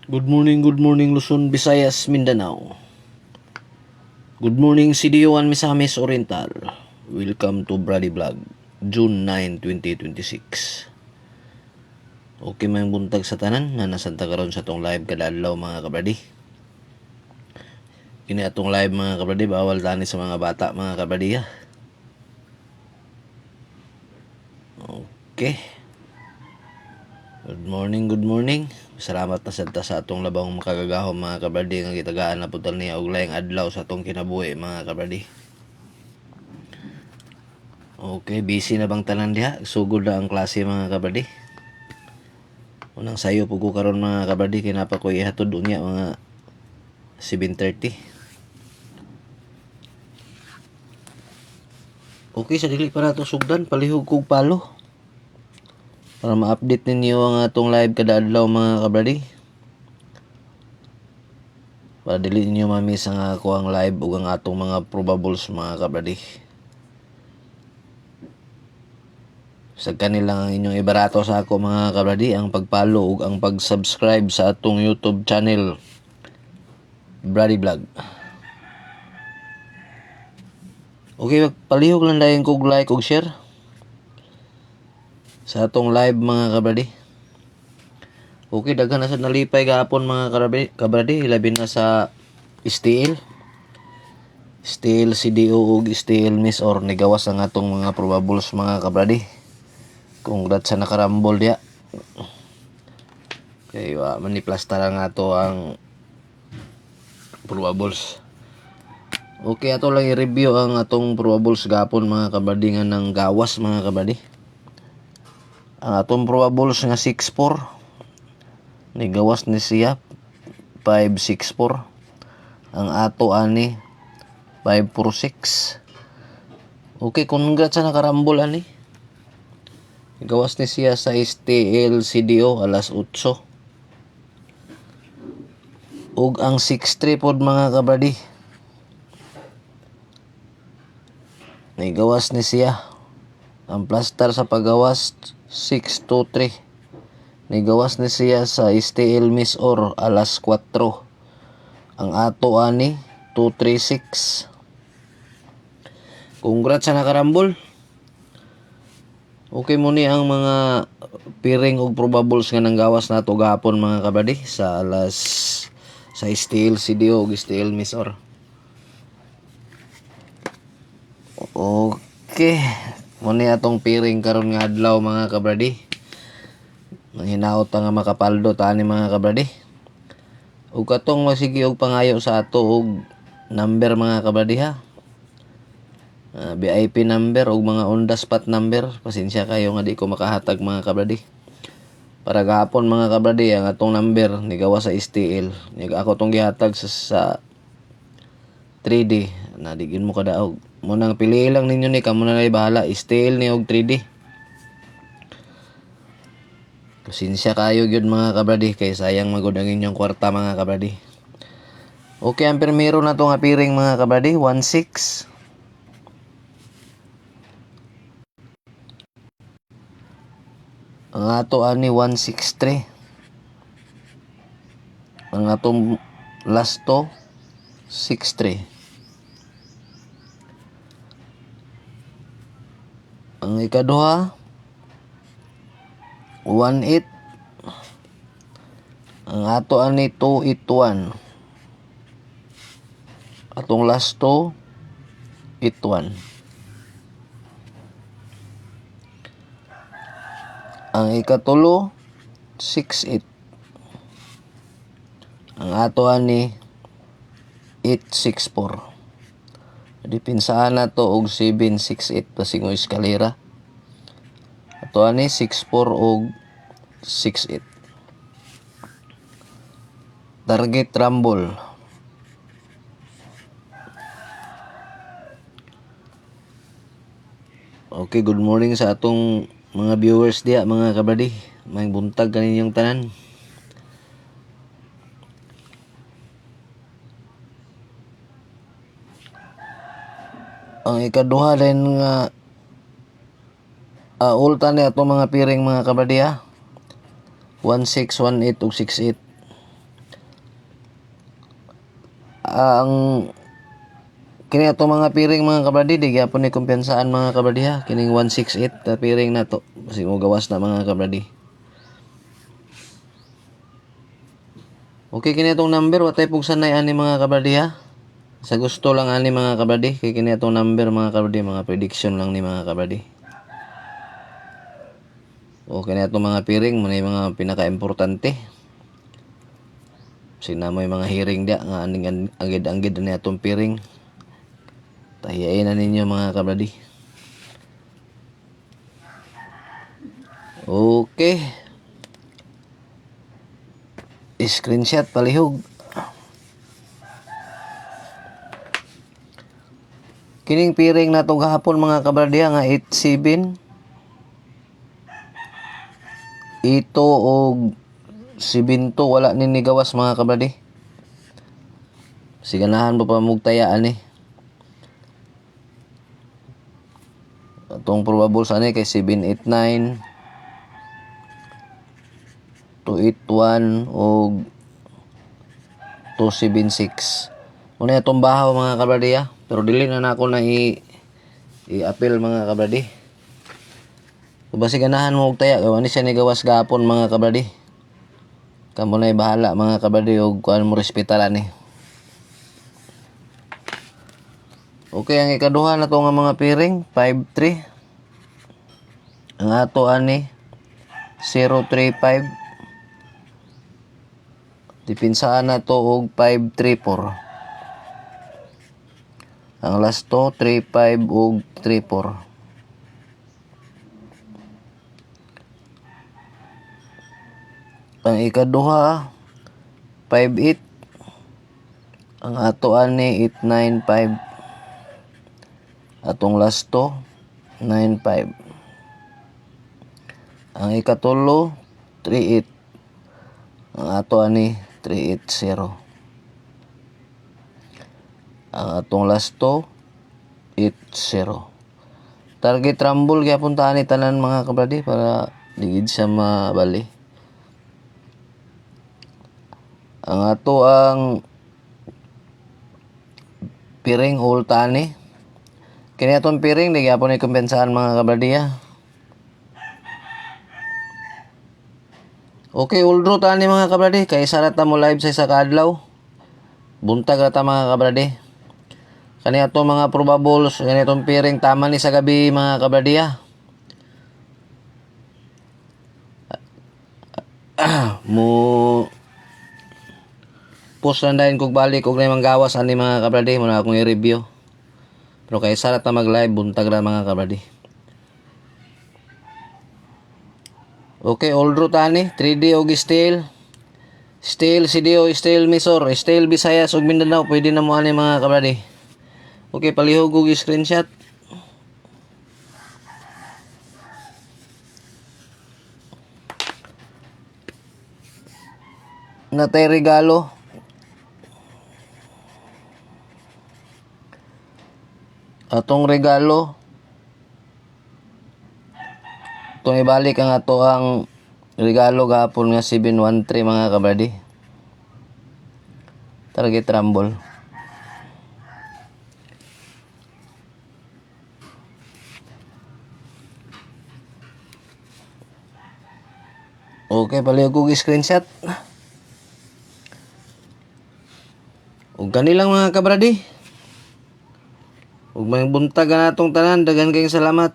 Good morning Luzon, Visayas, Mindanao. Good morning CDO1 Misamis Oriental. Welcome to Brady Vlog, June 9, 2026. Okay may buntag sa tanan nga nasanta karon sa tong live kada adlaw mga kabradi. Kini atong live mga kabradi, bawal tani sa mga bata mga kabradi ha. Okay. Good morning. Salamat na sadta sa atong labang makagagahom mga kabradi nga gitagaan na putal niya og laing adlaw sa atong kinabuhi mga kabradi. Okay, busy na bang tanan diha? Sugod na ang klase mga kabradi. Unang sayo po ko karon mga kabradi, kinapa ko ihatod unya mga 7:30. Okay, sa dili pa nato sugdan, palihog kog palo para ma-update ninyo ang atong live kada adlaw mga kabradi. Para dili ninyo ma-miss ang ako ang live ug ang atong mga probables mga kabradi. Sa kanila ang inyong ibarato sa ako mga kabradi, ang pag-follow ug ang pag-subscribe sa atong YouTube channel Brady Vlog. Okay, palihog lang dayon kog like ug share sa atong live mga kabradi. Okay, daghan na sa nalipay gahapon mga kabradi, labi na sa STL CDO ug STL Miss or nigawas ang atong mga probables mga kabradi. Congrats sa nakarambol dia. Okay, maniplastar ang ato ang probables. Okay, ato lang i-review ang atong probables gapon mga kabradi nga nang gawas mga kabradi. Ang atong probables nga 6-4 ni gawas ni siya 5-6-4. Ang ato ani 5-4-6. Okay, congrats sa nakarambol ani. Gawas ni siya sa STL CDO alas 8. Ug ang 6-3 pod mga kabradi, gawas ni siya. Ang plastar sa paggawas 6-2-3. Gawas ni siya sa STL Miss or alas 4. Ang ato ani 2-3-6. Congrats sa nakarambol. Okay mo ni ang mga piring ug probables nga nanggawas nato gahapon mga kabradi sa alas sa STL CDO ug STL Miss or. Okay, mo ni atong piring karon nga adlaw mga kabradi. Manghinaot nga makapaldo tani mga kabradi. Ug katong masigi og pangayo sa ato og number mga kabradi ha. VIP number o mga on the spot number, pasensya kayo nga di ko makahatag mga kabradi. Para gahapon mga kabradi, ang atong number nigawa sa STL, ako tong gihatag sa 3D na digin mo kadaog. Munang pili lang ninyo ni kamo na lay bahala, STL ni og 3D. Pasensya kayo gyud mga kabradi, kay sayang magud ang inyong kwarta mga kabradi. Okay, ang primero na to nga piring mga kabradi, 1-6. Ang ato ani 1-6-3. Ang atong last to 6-3. Ang ikaduha 1-8. Ang ato ani 2-8-1. Atong last to 8-1. Ang ikatulo 6-8. Ang ato ani 8-6-4. Dipinsaan na to og 7-6-8 pasingoy eskalera. Ato ani 6-4 og 6-8. Target rumble. Okay, good morning sa atong mga viewers diya mga kabradi. May buntag kaninyong tanan. Ang ikaduha din nga ulta ni atong mga piring mga kabradi ha. 1-6, 1-8 ug 6-8. ang kini ato mga piring mga kabradi di gyapon ni kumpensaan mga kabradi ha. Kining 168 na piring na to kasi mo gawas na mga kabradi. Okay, kini atong number watay pug sanay ani mga kabradi ha. Sa gusto lang ani mga kabradi kay kini atong number mga kabradi, mga prediction lang ni mga kabradi. Okay na itong mga piring, muna yung mga pinaka-importante. Sina mo yung mga hearing dia, nga aning agid-anggid na itong piring. Tahiyain na ninyo mga kabradi. Okay. Screenshot palihog. Kining piring na to gahapon mga kabradi nga 87. Ito og si Binto wala ni gawas mga kabradi. Siganahan mo pa mugtayaan ni. Atong probable sa ni kay 789 281 og 276. Muna itong bahaw mga kabradi ha. Pero dili na ako na i-appeal mga kabradi. Basi ganahan mo og taya gawa ni siya ni gawas gapon mga kabradi. Kamo na bahala mga kabradi og kuan mo respetaran ni. Okay, ang ikaduha na to nga mga piring 53. Ang ato ani 035. Dipinsaan na to og 534. Ang last to 35 og 34. Ang ikaduha 58. Ang ato ani 895. Atong last to 95. Ang ikatulo 38. Ang ato ani 380. Ang atong last to 80. Target rumble gyapon ta ani tanan mga kabradi para digid sa mabali. Ang ato ang piring all tani. Kini atong piring di gyapon ni kumpensaan mga kabradi ha. Okay, uldro tani mga kabradi kay sarat ta mo live sa isa ka adlaw. Buntag ra ta mga kabradi. Kani ato mga probables, kani atong piring tama ni sa gabi mga kabradi ha. Mo post lang dahil kog balik og na manggawas ani mga kabradi mo na akong i-review. Pero kay sarat ta mag-live buntag ra mga kabradi. Okay, uldro tani 3D og steel. Steel CDO, steel Misor, steel Visayas ug Mindanao pwede na mo ani mga kabradi. Okay, palihog og screenshot. Natay regalo. Atong regalo. Itong ibalik ang ato ang regalo gapon nga 713 mga kabradi. Target rumble. Okay, palihog og screenshot. Ug kanilang mga kabradi. Ug may buntag na atong tanan, dagan kayong salamat.